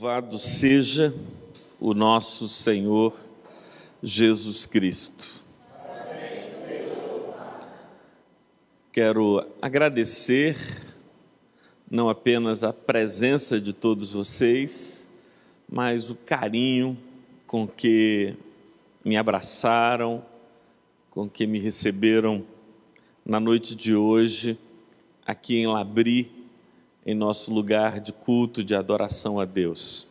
Louvado seja o nosso Senhor Jesus Cristo. Quero agradecer não apenas a presença de todos vocês, mas o carinho com que me abraçaram, com que me receberam na noite de hoje, aqui em Labri, em nosso lugar de culto, de adoração a Deus.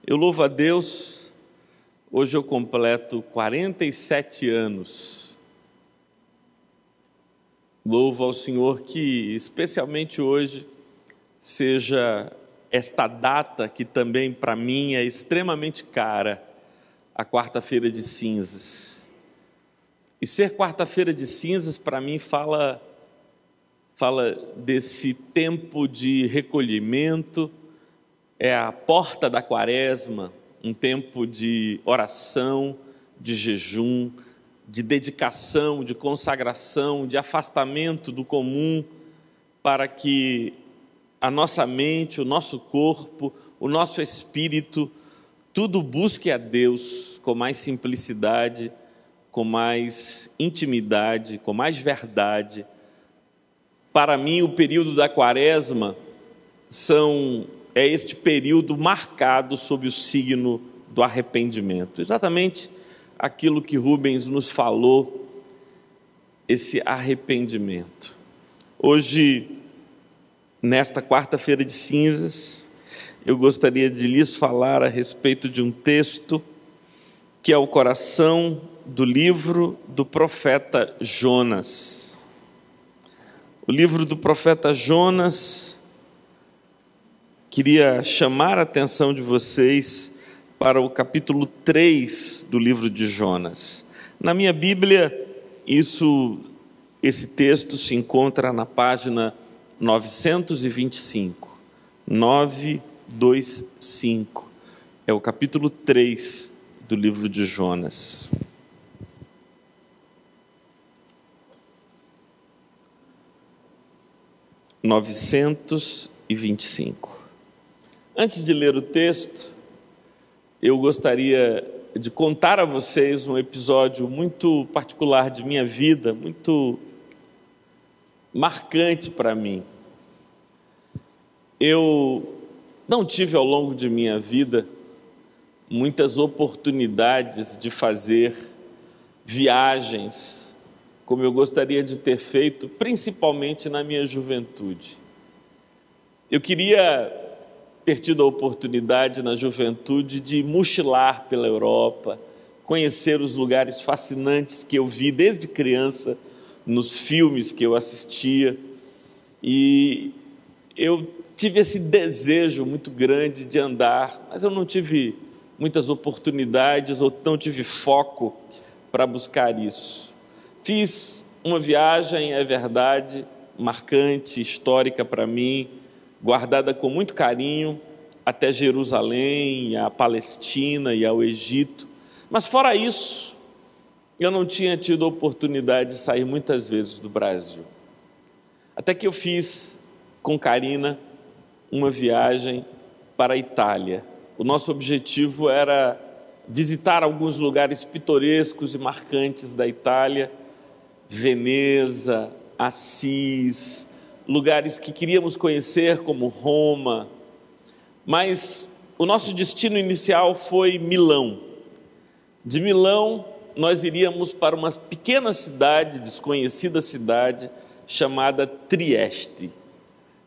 Eu louvo a Deus, hoje eu completo 47 anos. Louvo ao Senhor que, especialmente hoje, seja esta data que também para mim é extremamente cara, a quarta-feira de cinzas. E ser quarta-feira de cinzas para mim fala desse tempo de recolhimento, é a porta da quaresma, um tempo de oração, de jejum, de dedicação, de consagração, de afastamento do comum, para que a nossa mente, o nosso corpo, o nosso espírito, tudo busque a Deus com mais simplicidade, com mais intimidade, com mais verdade. Para mim, o período da quaresma é este período marcado sob o signo do arrependimento. Exatamente aquilo que Rubens nos falou, esse arrependimento. Hoje, nesta quarta-feira de cinzas, eu gostaria de lhes falar a respeito de um texto que é o coração do livro do profeta Jonas. O livro do profeta Jonas, queria chamar a atenção de vocês para o capítulo 3 do livro de Jonas. Na minha Bíblia, esse texto se encontra na página 925. 925. É o capítulo 3 do livro de Jonas. Antes de ler o texto, eu gostaria de contar a vocês um episódio muito particular de minha vida, muito marcante para mim. Eu não tive ao longo de minha vida muitas oportunidades de fazer viagens como eu gostaria de ter feito, principalmente na minha juventude. Eu queria ter tido a oportunidade na juventude de mochilar pela Europa, conhecer os lugares fascinantes que eu vi desde criança, nos filmes que eu assistia, e eu tive esse desejo muito grande de andar, mas eu não tive muitas oportunidades ou não tive foco para buscar isso. Fiz uma viagem, é verdade, marcante, histórica para mim, guardada com muito carinho, até Jerusalém, a Palestina e ao Egito. Mas fora isso, eu não tinha tido a oportunidade de sair muitas vezes do Brasil. Até que eu fiz com Karina uma viagem para a Itália. O nosso objetivo era visitar alguns lugares pitorescos e marcantes da Itália, Veneza, Assis, lugares que queríamos conhecer como Roma, mas o nosso destino inicial foi Milão. De Milão, nós iríamos para uma pequena cidade, desconhecida cidade, chamada Trieste.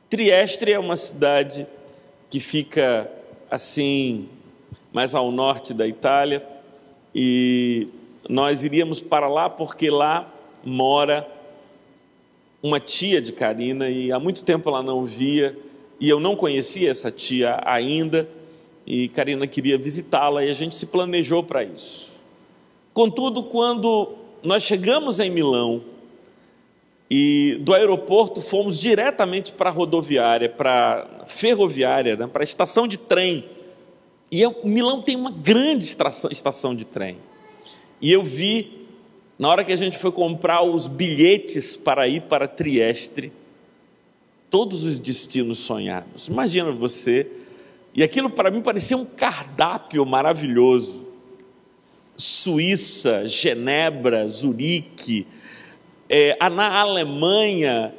Trieste é uma cidade que fica assim, mais ao norte da Itália, e nós iríamos para lá porque lá mora uma tia de Karina, e há muito tempo ela não via, e eu não conhecia essa tia ainda, e Karina queria visitá-la, e a gente se planejou para isso. Contudo, quando nós chegamos em Milão, e do aeroporto fomos diretamente para a rodoviária, para a ferroviária, né, para a estação de trem, e Milão tem uma grande estação de trem, e eu vi, na hora que a gente foi comprar os bilhetes para ir para Trieste, todos os destinos sonhados. Imagina você E aquilo para mim parecia um cardápio maravilhoso. Suíça, Genebra, Zurique, na Alemanha,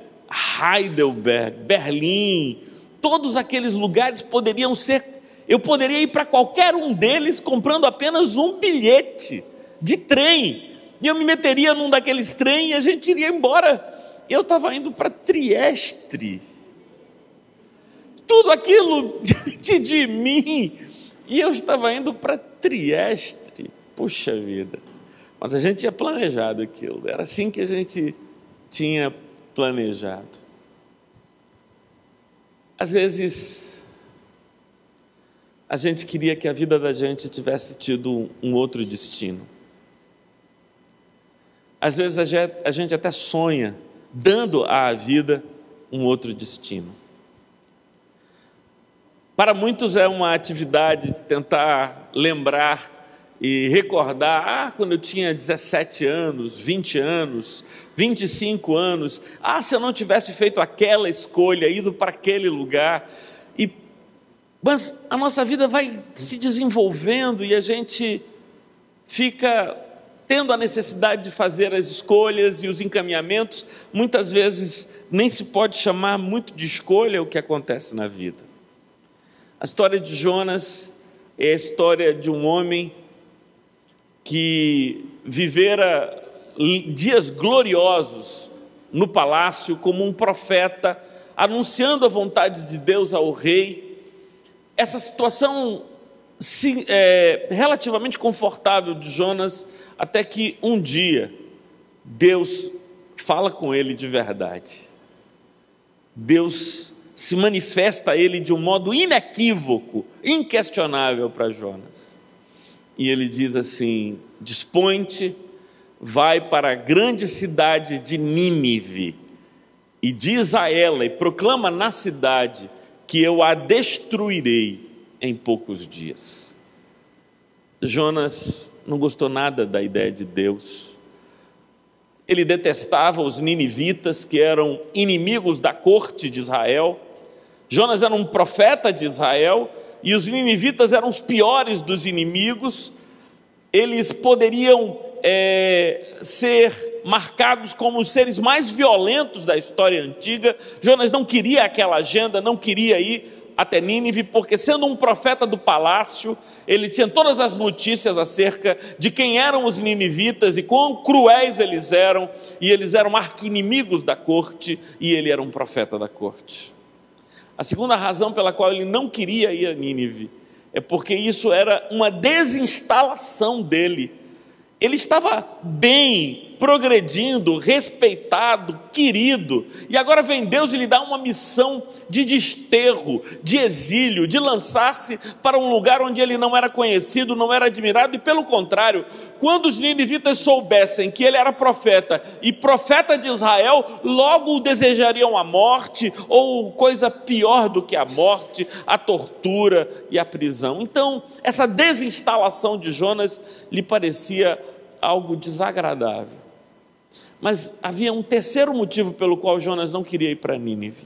Heidelberg, Berlim, todos aqueles lugares poderiam ser, eu poderia ir para qualquer um deles comprando apenas um bilhete de trem, e eu me meteria num daqueles trem e a gente iria embora. Eu estava indo para Trieste, tudo aquilo diante de mim, e eu estava indo para Trieste. Puxa vida, mas a gente tinha planejado aquilo, era assim que a gente tinha planejado. Às vezes, a gente queria que a vida da gente tivesse tido um outro destino. Às vezes a gente até sonha dando à vida um outro destino. Para muitos é uma atividade de tentar lembrar e recordar, quando eu tinha 17 anos, 20 anos, 25 anos, se eu não tivesse feito aquela escolha, ido para aquele lugar. Mas a nossa vida vai se desenvolvendo e a gente fica tendo a necessidade de fazer as escolhas e os encaminhamentos. Muitas vezes nem se pode chamar muito de escolha o que acontece na vida. A história de Jonas é a história de um homem que vivera dias gloriosos no palácio como um profeta, anunciando a vontade de Deus ao rei. Essa situação relativamente confortável de Jonas, até que um dia Deus fala com ele de verdade. Deus se manifesta a ele de um modo inequívoco, inquestionável para Jonas. E ele diz assim: dispõe-te, vai para a grande cidade de Nínive e diz a ela, e proclama na cidade, que eu a destruirei em poucos dias. Jonas não gostou nada da ideia de Deus. Ele detestava os ninivitas, que eram inimigos da corte de Israel. Jonas era um profeta de Israel, e os ninivitas eram os piores dos inimigos. Eles poderiam ser marcados como os seres mais violentos da história antiga. Jonas não queria aquela agenda, não queria ir até Nínive, porque sendo um profeta do palácio, ele tinha todas as notícias acerca de quem eram os ninivitas e quão cruéis eles eram, e eles eram arqui-inimigos da corte, e ele era um profeta da corte. A segunda razão pela qual ele não queria ir a Nínive é porque isso era uma desinstalação dele. Ele estava bem, progredindo, respeitado, querido, e agora vem Deus e lhe dá uma missão de desterro, de exílio, de lançar-se para um lugar onde ele não era conhecido, não era admirado, e pelo contrário, quando os ninivitas soubessem que ele era profeta, e profeta de Israel, logo o desejariam a morte, ou coisa pior do que a morte, a tortura e a prisão. Então, essa desinstalação de Jonas lhe parecia algo desagradável. Mas havia um terceiro motivo pelo qual Jonas não queria ir para Nínive.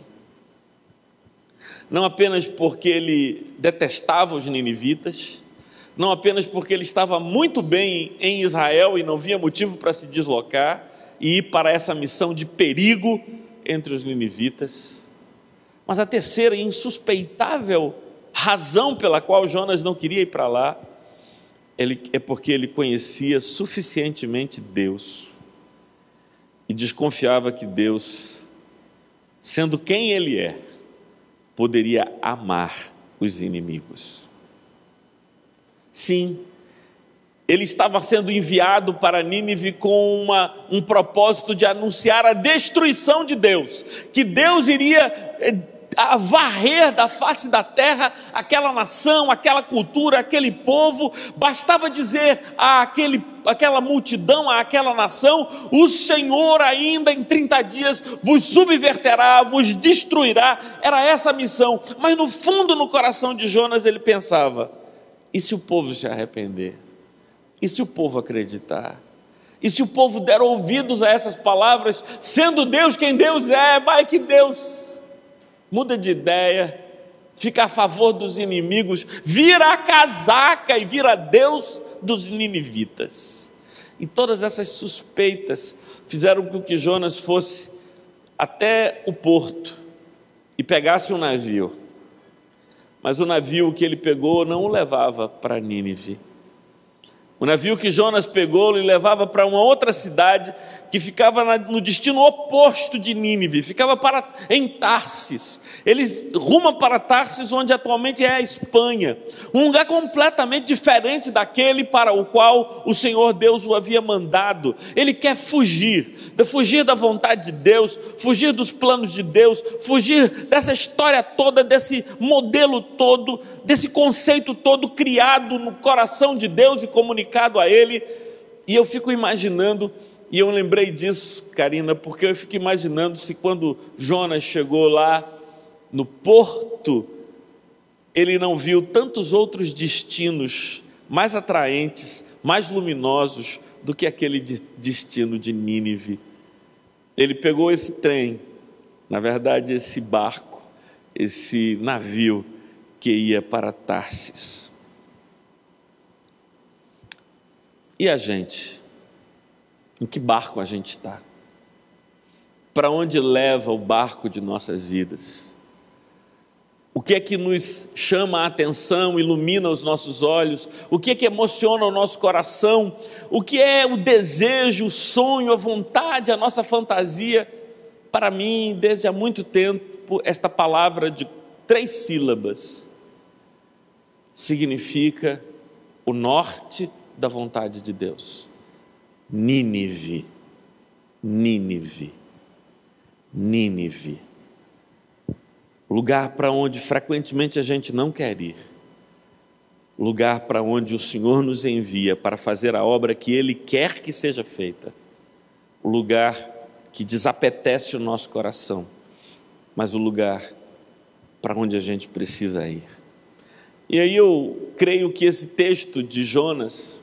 Não apenas porque ele detestava os ninivitas, não apenas porque ele estava muito bem em Israel e não via motivo para se deslocar e ir para essa missão de perigo entre os ninivitas, mas a terceira e insuspeitável razão pela qual Jonas não queria ir para lá é porque ele conhecia suficientemente Deus e desconfiava que Deus, sendo quem Ele é, poderia amar os inimigos. Sim, ele estava sendo enviado para Nínive com um propósito de anunciar a destruição de Deus, que Deus iria a varrer da face da terra aquela nação, aquela cultura, aquele povo. Bastava dizer àquela multidão, àquela nação: o Senhor ainda em 30 dias vos subverterá, vos destruirá. Era essa a missão. Mas no fundo, no coração de Jonas, ele pensava: e se o povo se arrepender? E se o povo acreditar? E se o povo der ouvidos a essas palavras, sendo Deus quem Deus é, vai que Deus muda de ideia, fica a favor dos inimigos, vira a casaca e vira Deus dos ninivitas. E todas essas suspeitas fizeram com que Jonas fosse até o porto e pegasse um navio. Mas o navio que ele pegou não o levava para Nínive. O navio que Jonas pegou lhe levava para uma outra cidade que ficava no destino oposto de Nínive, ficava em Tarsis. Ele ruma para Tarsis, onde atualmente é a Espanha, um lugar completamente diferente daquele para o qual o Senhor Deus o havia mandado. Ele quer fugir da vontade de Deus, fugir dos planos de Deus, fugir dessa história toda, desse modelo todo, desse conceito todo criado no coração de Deus e comunicado a ele. E eu fico imaginando, e eu lembrei disso, Karina, porque eu fico imaginando se quando Jonas chegou lá no porto, ele não viu tantos outros destinos mais atraentes, mais luminosos do que aquele destino de Nínive. Ele pegou esse trem, na verdade esse barco, esse navio que ia para Tarsis. E a gente? Em que barco a gente está? Para onde leva o barco de nossas vidas? O que é que nos chama a atenção, ilumina os nossos olhos? O que é que emociona o nosso coração? O que é o desejo, o sonho, a vontade, a nossa fantasia? Para mim, desde há muito tempo, esta palavra de 3 sílabas significa o norte da vontade de Deus. Nínive, Nínive, Nínive. Lugar para onde frequentemente a gente não quer ir. Lugar para onde o Senhor nos envia para fazer a obra que Ele quer que seja feita. O lugar que desapetece o nosso coração, mas o lugar para onde a gente precisa ir. E aí eu creio que esse texto de Jonas,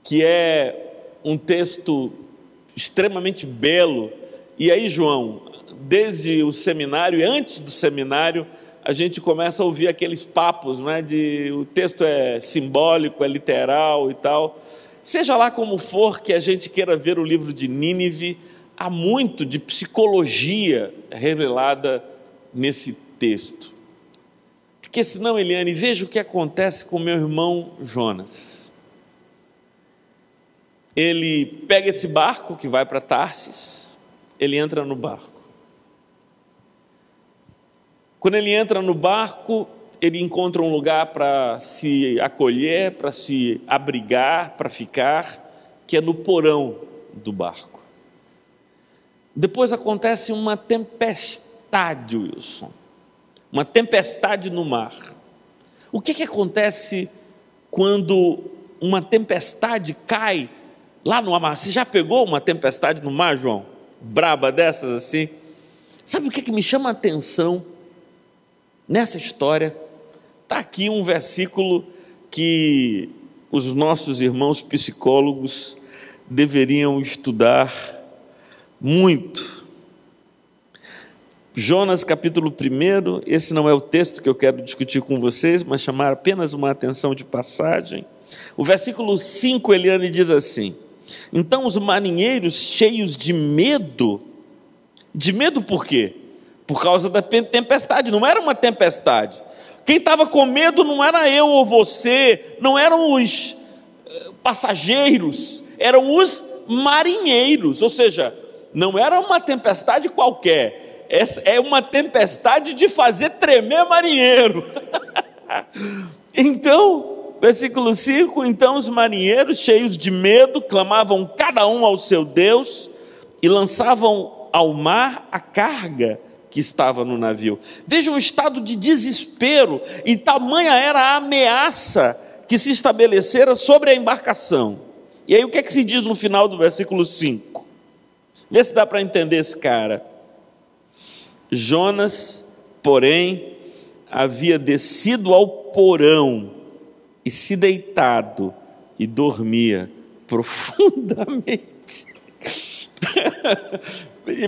que é um texto extremamente belo, e aí, João, desde o seminário e antes do seminário, a gente começa a ouvir aqueles papos, né, o texto é simbólico, é literal e tal. Seja lá como for que a gente queira ver o livro de Nínive, há muito de psicologia revelada nesse texto. Porque senão, Eliane, veja o que acontece com meu irmão Jonas. Ele pega esse barco que vai para Tarsis, ele entra no barco. Quando ele entra no barco, ele encontra um lugar para se acolher, para se abrigar, para ficar, que é no porão do barco. Depois acontece uma tempestade, Wilson, uma tempestade no mar. O que acontece quando uma tempestade cai lá no mar? Você já pegou uma tempestade no mar, João? Braba dessas assim? Sabe o que me chama a atenção nessa história? Está aqui um versículo que os nossos irmãos psicólogos deveriam estudar muito. Jonas capítulo 1, esse não é o texto que eu quero discutir com vocês, mas chamar apenas uma atenção de passagem. O versículo 5, Eliane, diz assim: então os marinheiros cheios de medo por quê? Por causa da tempestade. Não era uma tempestade. Quem estava com medo não era eu ou você, não eram os passageiros, eram os marinheiros. Ou seja, não era uma tempestade qualquer, essa é uma tempestade de fazer tremer marinheiro. Então, versículo 5, então os marinheiros cheios de medo clamavam cada um ao seu Deus e lançavam ao mar a carga que estava no navio. Veja um estado de desespero, e tamanha era a ameaça que se estabelecera sobre a embarcação. E aí o que é que se diz no final do versículo 5? Vê se dá para entender esse cara. Jonas, porém, havia descido ao porão e se deitado e dormia profundamente.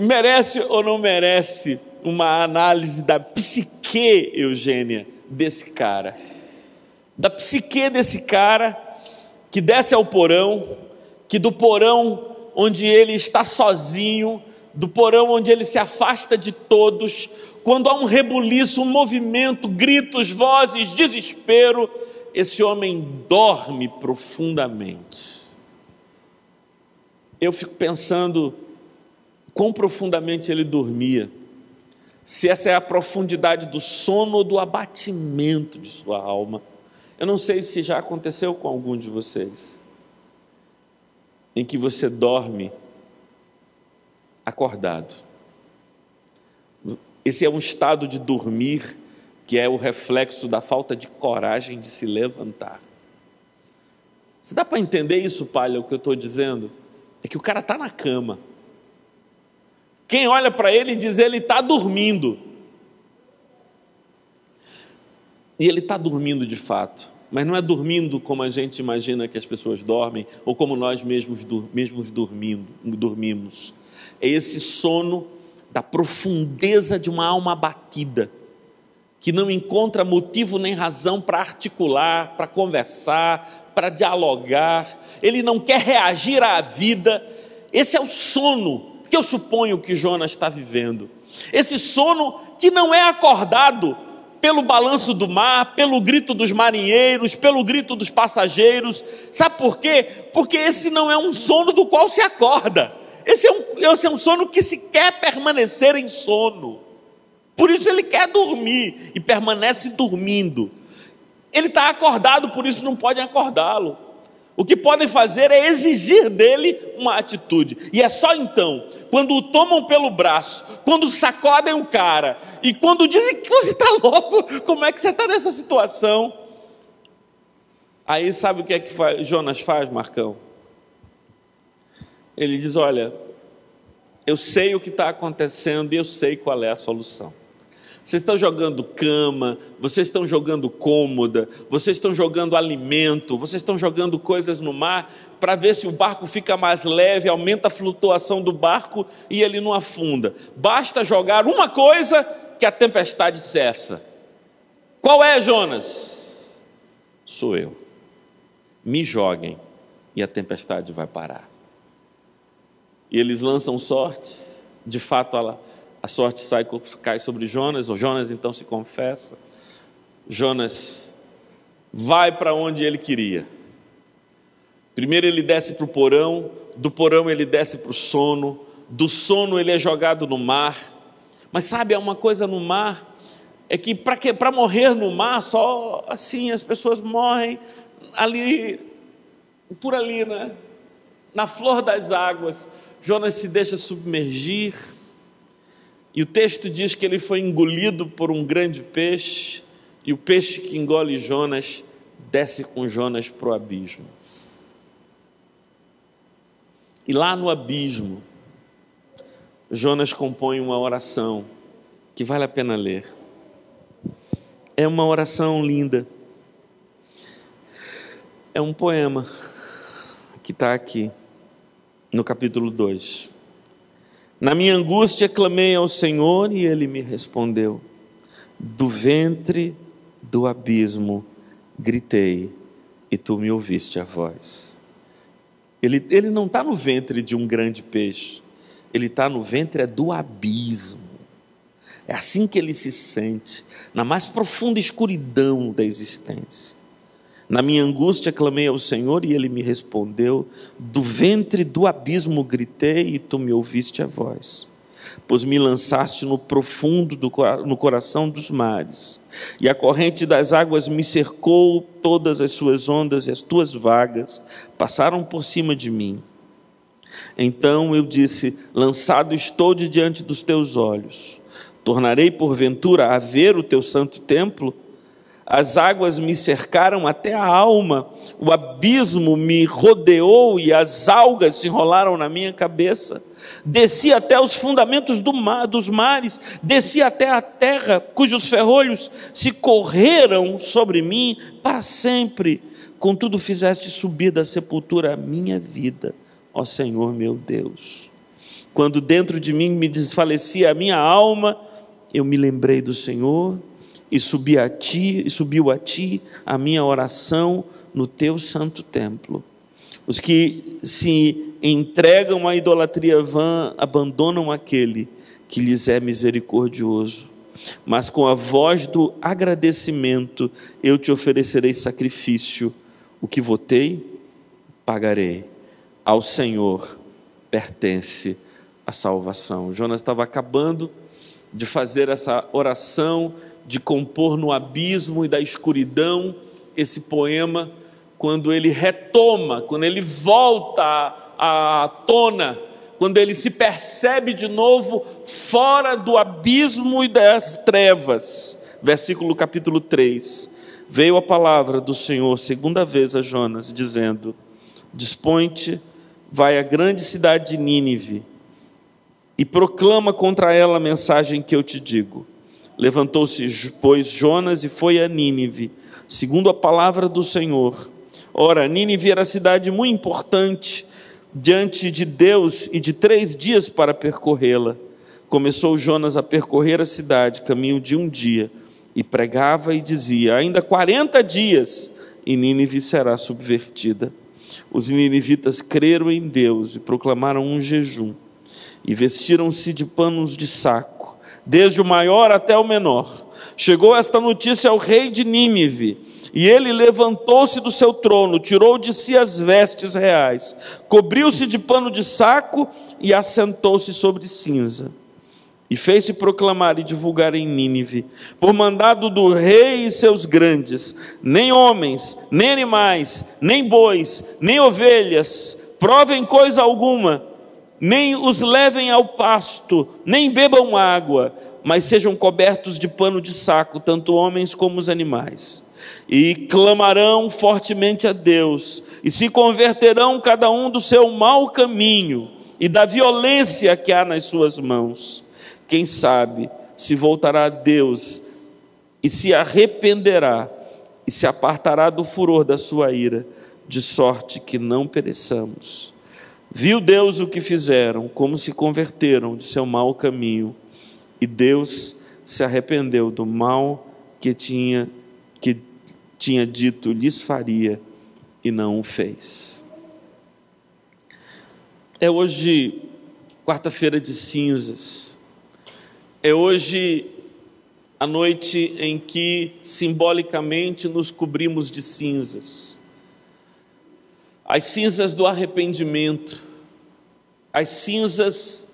Merece ou não merece uma análise da psique, Eugênia, desse cara. Da psique desse cara que desce ao porão, que do porão onde ele está sozinho, do porão onde ele se afasta de todos, quando há um rebuliço, um movimento, gritos, vozes, desespero, esse homem dorme profundamente. Eu fico pensando quão profundamente ele dormia, se essa é a profundidade do sono ou do abatimento de sua alma. Eu não sei se já aconteceu com algum de vocês, em que você dorme acordado. Esse é um estado de dormir que é o reflexo da falta de coragem de se levantar. Você dá para entender isso, Palha, o que eu estou dizendo? É que o cara está na cama. Quem olha para ele diz, ele está dormindo. E ele está dormindo de fato, mas não é dormindo como a gente imagina que as pessoas dormem, ou como nós mesmos dormimos. É esse sono da profundeza de uma alma abatida, que não encontra motivo nem razão para articular, para conversar, para dialogar. Ele não quer reagir à vida. Esse é o sono que eu suponho que Jonas está vivendo. Esse sono que não é acordado pelo balanço do mar, pelo grito dos marinheiros, pelo grito dos passageiros. Sabe por quê? Porque esse não é um sono do qual se acorda. Esse é um sono que se quer permanecer em sono. Por isso ele quer dormir e permanece dormindo. Ele está acordado, por isso não podem acordá-lo. O que podem fazer é exigir dele uma atitude. E é só então, quando o tomam pelo braço, quando sacodem o cara, e quando dizem que você está louco, como é que você está nessa situação? Aí sabe o que é que Jonas faz, Marcão? Ele diz, olha, eu sei o que está acontecendo e eu sei qual é a solução. Vocês estão jogando cama, vocês estão jogando cômoda, vocês estão jogando alimento, vocês estão jogando coisas no mar para ver se o barco fica mais leve, aumenta a flutuação do barco e ele não afunda. Basta jogar uma coisa que a tempestade cessa. Qual é, Jonas? Sou eu. Me joguem e a tempestade vai parar. E eles lançam sorte, de fato a sorte cai sobre Jonas, o Jonas então se confessa. Jonas vai para onde ele queria. Primeiro ele desce para o porão, do porão ele desce para o sono, do sono ele é jogado no mar. Mas sabe, há uma coisa no mar, é que para morrer no mar, só assim as pessoas morrem ali, por ali, né? Na flor das águas. Jonas se deixa submergir, e o texto diz que ele foi engolido por um grande peixe, e o peixe que engole Jonas desce com Jonas para o abismo. E lá no abismo, Jonas compõe uma oração que vale a pena ler. É uma oração linda. É um poema que está aqui no capítulo 2. Na minha angústia clamei ao Senhor e Ele me respondeu. Do ventre do abismo gritei e Tu me ouviste a voz. Ele não está no ventre de um grande peixe. Ele está no ventre do abismo. É assim que ele se sente, na mais profunda escuridão da existência. Na minha angústia clamei ao Senhor e Ele me respondeu. Do ventre do abismo gritei e Tu me ouviste a voz. Pois me lançaste no profundo no coração dos mares, e a corrente das águas me cercou, todas as suas ondas e as Tuas vagas passaram por cima de mim. Então eu disse, lançado estou de diante dos Teus olhos. Tornarei porventura a ver o Teu santo templo? As águas me cercaram até a alma, o abismo me rodeou e as algas se enrolaram na minha cabeça. Desci até os fundamentos dos mares, desci até a terra, cujos ferrolhos se correram sobre mim para sempre. Contudo fizeste subir da sepultura a minha vida, ó Senhor meu Deus. Quando dentro de mim me desfalecia a minha alma, eu me lembrei do Senhor e subiu a ti a minha oração no teu santo templo. Os que se entregam à idolatria vã abandonam aquele que lhes é misericordioso. Mas com a voz do agradecimento eu te oferecerei sacrifício. O que votei, pagarei. Ao Senhor pertence a salvação. Jonas estava acabando de fazer essa oração, de compor no abismo e da escuridão esse poema, quando ele retoma, quando ele volta à tona, quando ele se percebe de novo fora do abismo e das trevas. Versículo capítulo 3. Veio a palavra do Senhor segunda vez a Jonas, dizendo: dispõe-te, vai à grande cidade de Nínive e proclama contra ela a mensagem que eu te digo. Levantou-se, pois, Jonas e foi a Nínive, segundo a palavra do Senhor. Ora, Nínive era cidade muito importante diante de Deus e de 3 dias para percorrê-la. Começou Jonas a percorrer a cidade, caminho de 1 dia, e pregava e dizia: ainda 40 dias e Nínive será subvertida. Os ninivitas creram em Deus e proclamaram um jejum, e vestiram-se de panos de saco, desde o maior até o menor. Chegou esta notícia ao rei de Nínive, e ele levantou-se do seu trono, tirou de si as vestes reais, cobriu-se de pano de saco e assentou-se sobre cinza. E fez-se proclamar e divulgar em Nínive, por mandado do rei e seus grandes: nem homens, nem animais, nem bois, nem ovelhas provem coisa alguma, nem os levem ao pasto, nem bebam água, mas sejam cobertos de pano de saco, tanto homens como os animais. E clamarão fortemente a Deus, e se converterão cada um do seu mau caminho e da violência que há nas suas mãos. Quem sabe se voltará a Deus e se arrependerá e se apartará do furor da sua ira, de sorte que não pereçamos. Viu Deus o que fizeram, como se converteram de seu mau caminho, e Deus se arrependeu do mal que tinha dito lhes faria, e não o fez. É hoje quarta-feira de cinzas. É hoje a noite em que simbolicamente nos cobrimos de cinzas. As cinzas do arrependimento, as cinzas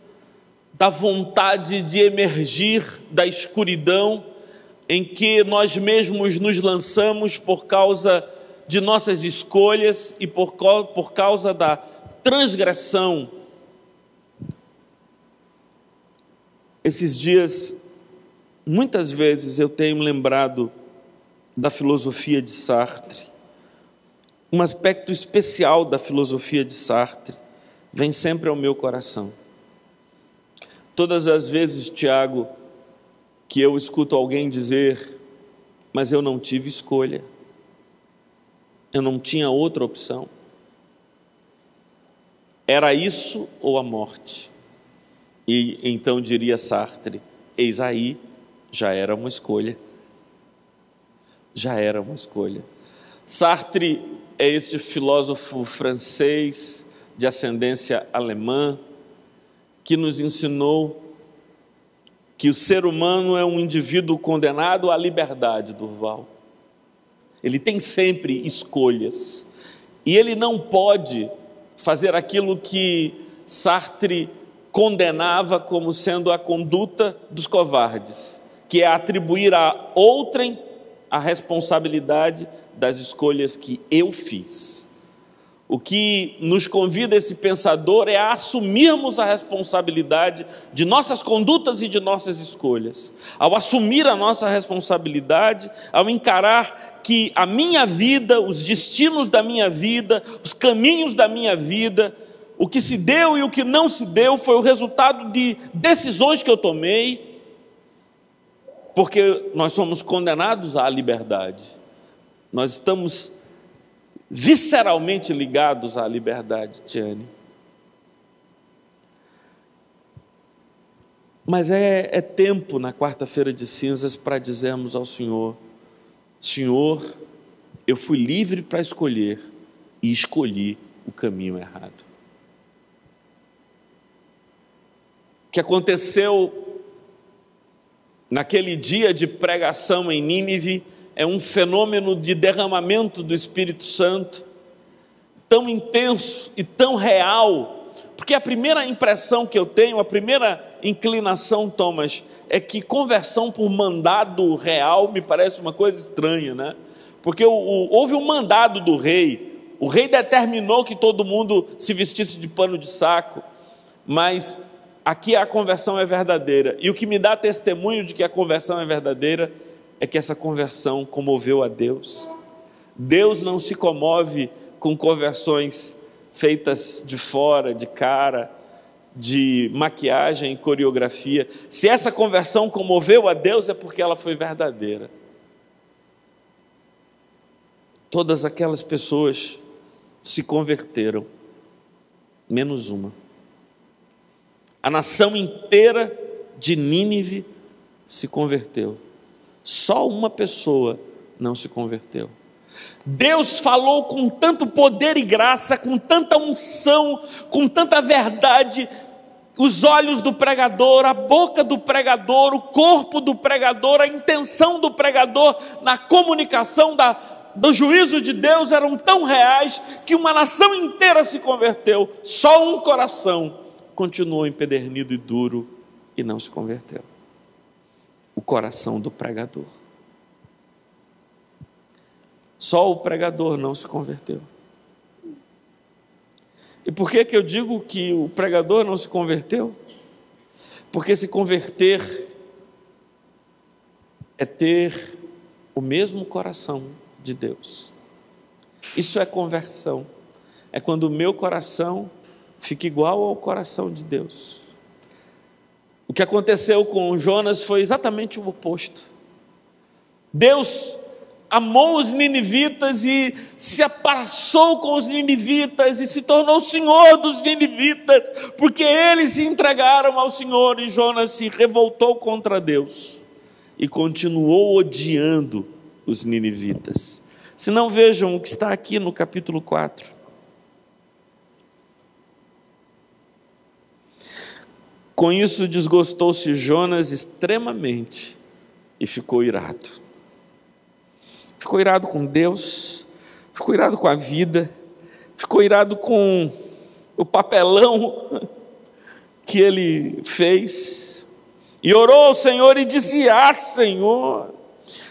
da vontade de emergir da escuridão em que nós mesmos nos lançamos por causa de nossas escolhas e por causa da transgressão. Esses dias, muitas vezes eu tenho lembrado da filosofia de Sartre. Um aspecto especial da filosofia de Sartre vem sempre ao meu coração. Todas as vezes, Tiago, que eu escuto alguém dizer: mas eu não tive escolha, eu não tinha outra opção, era isso ou a morte. E então diria Sartre: eis aí, já era uma escolha. Já era uma escolha. Sartre é esse filósofo francês de ascendência alemã que nos ensinou que o ser humano é um indivíduo condenado à liberdade, Durval. Ele tem sempre escolhas. E ele não pode fazer aquilo que Sartre condenava como sendo a conduta dos covardes, que é atribuir a outrem a responsabilidade das escolhas que eu fiz. O que nos convida esse pensador é a assumirmos a responsabilidade de nossas condutas e de nossas escolhas. Ao assumir a nossa responsabilidade, ao encarar que a minha vida, os destinos da minha vida, os caminhos da minha vida, o que se deu e o que não se deu foi o resultado de decisões que eu tomei, porque nós somos condenados à liberdade. Nós estamos visceralmente ligados à liberdade, Tiane. Mas é tempo na quarta-feira de cinzas para dizermos ao Senhor: Senhor, eu fui livre para escolher e escolhi o caminho errado. O que aconteceu naquele dia de pregação em Nínive é um fenômeno de derramamento do Espírito Santo tão intenso e tão real, porque a primeira impressão que eu tenho, a primeira inclinação, Thomas, é que conversão por mandado real me parece uma coisa estranha, né? Porque houve um mandado do rei, o rei determinou que todo mundo se vestisse de pano de saco, mas aqui a conversão é verdadeira, e o que me dá testemunho de que a conversão é verdadeira é que essa conversão comoveu a Deus. Deus não se comove com conversões feitas de fora, de cara, de maquiagem e coreografia. Se essa conversão comoveu a Deus, é porque ela foi verdadeira. Todas aquelas pessoas se converteram, menos uma. A nação inteira de Nínive se converteu. Só uma pessoa não se converteu. Deus falou com tanto poder e graça, com tanta unção, com tanta verdade. Os olhos do pregador, a boca do pregador, o corpo do pregador, a intenção do pregador na comunicação do juízo de Deus eram tão reais que uma nação inteira se converteu. Só um coração continuou empedernido e duro e não se converteu. O coração do pregador. Só o pregador não se converteu. E por que eu digo que o pregador não se converteu? Porque se converter é ter o mesmo coração de Deus. Isso é conversão. É quando o meu coração fica igual ao coração de Deus. O que aconteceu com Jonas foi exatamente o oposto. Deus amou os ninivitas e se abraçou com os ninivitas e se tornou senhor dos ninivitas, porque eles se entregaram ao Senhor, e Jonas se revoltou contra Deus e continuou odiando os ninivitas. Se não, vejam o que está aqui no capítulo 4. Com isso desgostou-se Jonas extremamente e ficou irado. Ficou irado com Deus, ficou irado com a vida, ficou irado com o papelão que ele fez. E orou ao Senhor e disse: Ah, Senhor,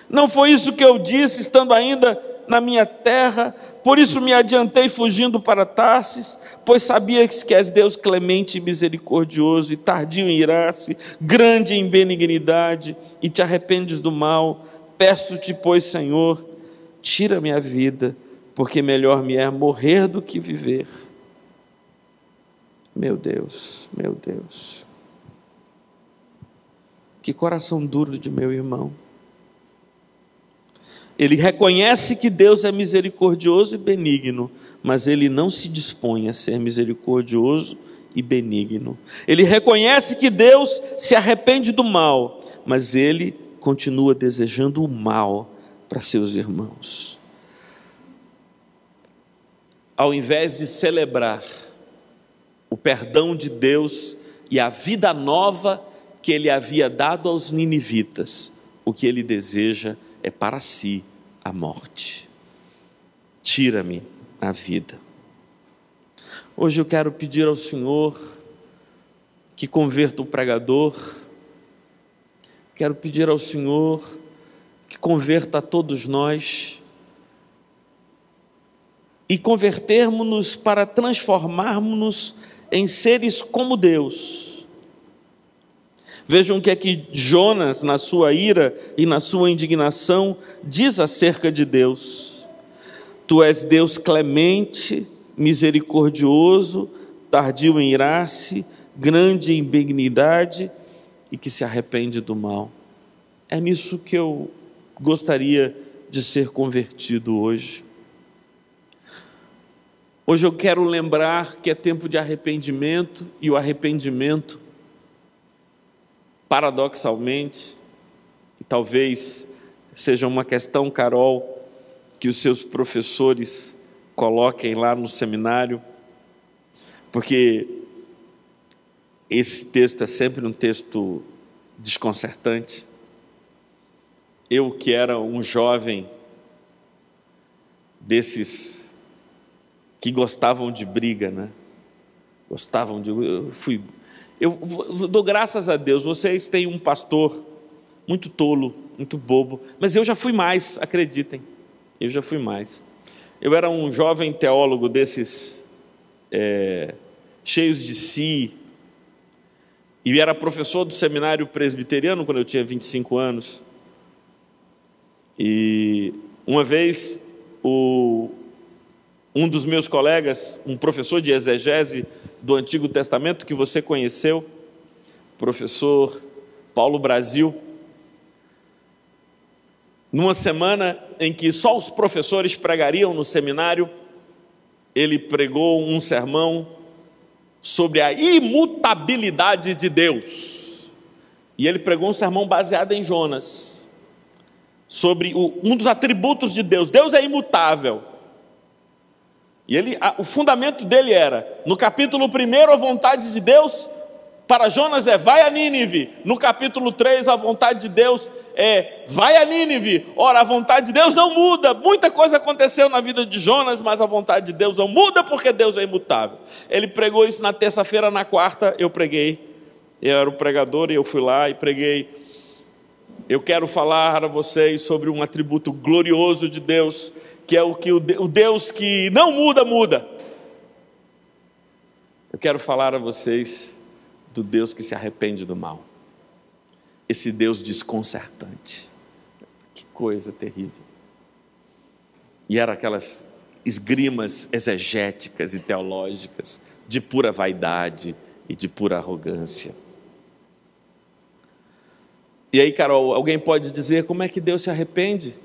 não foi isso que eu disse estando ainda na minha terra? Por isso me adiantei fugindo para Tarsis, pois sabia que és Deus clemente e misericordioso, e tardio em irar-se, grande em benignidade, e te arrependes do mal. Peço-te, pois, Senhor, tira-me a vida, porque melhor me é morrer do que viver. Meu Deus, meu Deus. Que coração duro de meu irmão. Ele reconhece que Deus é misericordioso e benigno, mas ele não se dispõe a ser misericordioso e benigno. Ele reconhece que Deus se arrepende do mal, mas ele continua desejando o mal para seus irmãos. Ao invés de celebrar o perdão de Deus e a vida nova que ele havia dado aos ninivitas, o que ele deseja é para si a morte. Tira-me a vida. Hoje eu quero pedir ao Senhor que converta o pregador. Quero pedir ao Senhor que converta a todos nós e convertermos-nos para transformarmos-nos em seres como Deus. Vejam o que é que Jonas, na sua ira e na sua indignação, diz acerca de Deus. Tu és Deus clemente, misericordioso, tardio em irar-se, grande em benignidade e que se arrepende do mal. É nisso que eu gostaria de ser convertido hoje. Hoje eu quero lembrar que é tempo de arrependimento, e o arrependimento paradoxalmente, e talvez seja uma questão, Carol, que os seus professores coloquem lá no seminário, porque esse texto é sempre um texto desconcertante. Eu, que era um jovem desses que gostavam de briga, né? Eu dou graças a Deus, vocês têm um pastor muito tolo, muito bobo, mas eu já fui mais, acreditem, eu já fui mais. Eu era um jovem teólogo desses cheios de si, e era professor do seminário presbiteriano quando eu tinha 25 anos. E uma vez, um dos meus colegas, um professor de exegese do Antigo Testamento, que você conheceu, professor Paulo Brasil, numa semana em que só os professores pregariam no seminário, ele pregou um sermão sobre a imutabilidade de Deus. E ele pregou um sermão baseado em Jonas, sobre um dos atributos de Deus. Deus é imutável. E o fundamento dele era, no capítulo 1, a vontade de Deus para Jonas é: vai a Nínive. No capítulo 3, a vontade de Deus é: vai a Nínive. Ora, a vontade de Deus não muda. Muita coisa aconteceu na vida de Jonas, mas a vontade de Deus não muda, porque Deus é imutável. Ele pregou isso na terça-feira. Na quarta eu preguei. Eu era o pregador e eu fui lá e preguei. Eu quero falar a vocês sobre um atributo glorioso de Deus, que é o Deus que não muda, muda. Eu quero falar a vocês do Deus que se arrepende do mal. Esse Deus desconcertante. Que coisa terrível. E eram aquelas esgrimas exegéticas e teológicas de pura vaidade e de pura arrogância. E aí, Carol, alguém pode dizer: como é que Deus se arrepende?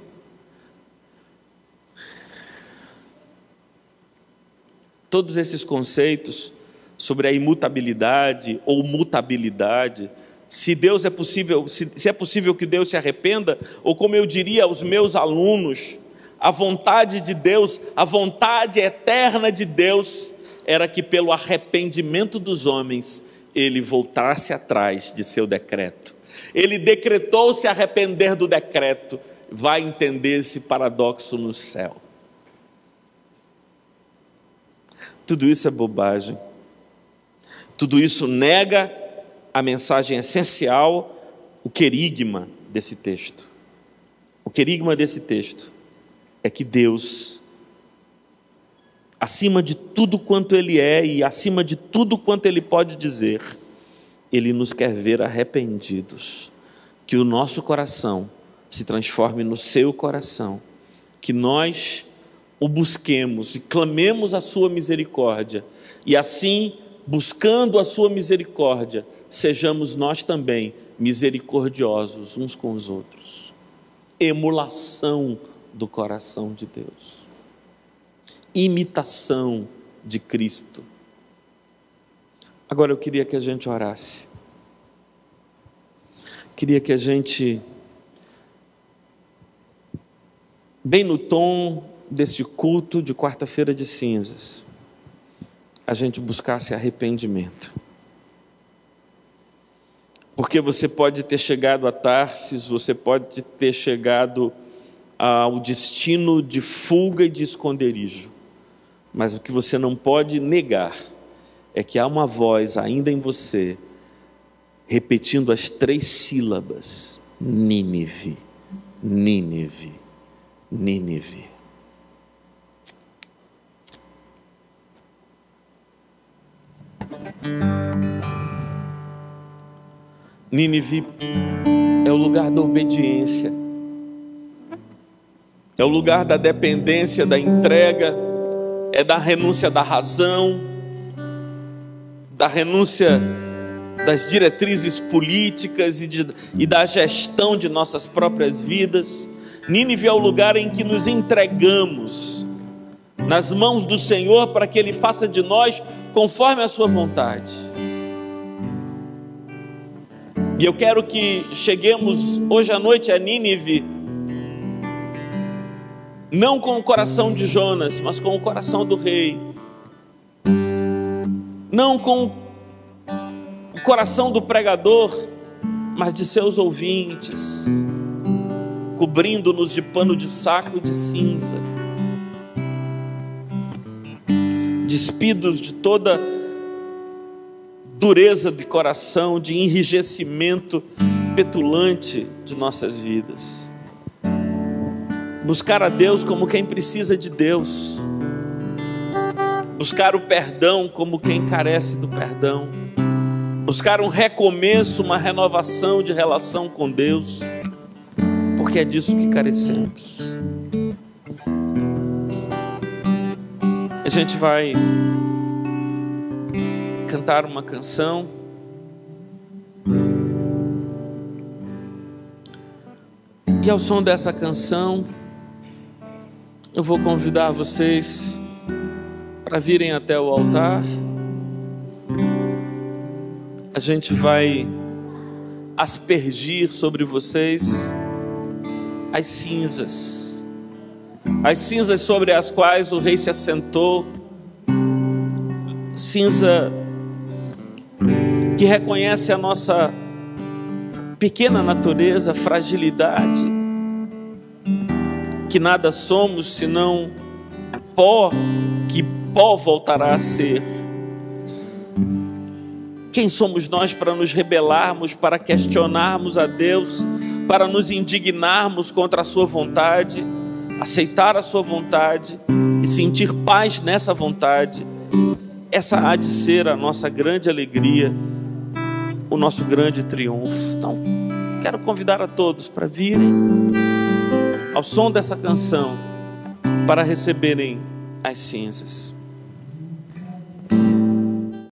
Todos esses conceitos sobre a imutabilidade ou mutabilidade, se Deus é possível, se é possível que Deus se arrependa, ou como eu diria aos meus alunos, a vontade de Deus, a vontade eterna de Deus, era que pelo arrependimento dos homens, ele voltasse atrás de seu decreto. Ele decretou se arrepender do decreto. Vai entender esse paradoxo no céu. Tudo isso é bobagem. Tudo isso nega a mensagem essencial, o querigma desse texto. O querigma desse texto é que Deus, acima de tudo quanto Ele é e acima de tudo quanto Ele pode dizer, Ele nos quer ver arrependidos, que o nosso coração se transforme no seu coração, que nós o busquemos e clamemos a sua misericórdia, e assim, buscando a sua misericórdia, sejamos nós também misericordiosos uns com os outros. Emulação do coração de Deus. Imitação de Cristo. Agora eu queria que a gente orasse. Queria que a gente, bem no tom deste culto de quarta-feira de cinzas, a gente buscasse arrependimento. Porque você pode ter chegado a Tarsis, você pode ter chegado ao destino de fuga e de esconderijo, mas o que você não pode negar é que há uma voz ainda em você, repetindo as 3 sílabas: Nínive, Nínive, Nínive. Nínive é o lugar da obediência, é o lugar da dependência, da entrega, é da renúncia da razão, da renúncia das diretrizes políticas e da gestão de nossas próprias vidas. Nínive é o lugar em que nos entregamos nas mãos do Senhor para que Ele faça de nós conforme a sua vontade. E eu quero que cheguemos hoje à noite a Nínive, não com o coração de Jonas, mas com o coração do rei. Não com o coração do pregador, mas de seus ouvintes, cobrindo-nos de pano de saco e de cinza, despidos de toda dureza de coração, de enrijecimento petulante de nossas vidas. Buscar a Deus como quem precisa de Deus. Buscar o perdão como quem carece do perdão. Buscar um recomeço, uma renovação de relação com Deus, porque é disso que carecemos. A gente vai cantar uma canção. E ao som dessa canção, eu vou convidar vocês para virem até o altar. A gente vai aspergir sobre vocês as cinzas sobre as quais o rei se assentou, cinza que reconhece a nossa pequena natureza, fragilidade, que nada somos senão pó, que pó voltará a ser. Quem somos nós para nos rebelarmos, para questionarmos a Deus, para nos indignarmos contra a sua vontade, aceitar a sua vontade e sentir paz nessa vontade? Essa há de ser a nossa grande alegria, o nosso grande triunfo. Então, quero convidar a todos para virem ao som dessa canção, para receberem as cinzas.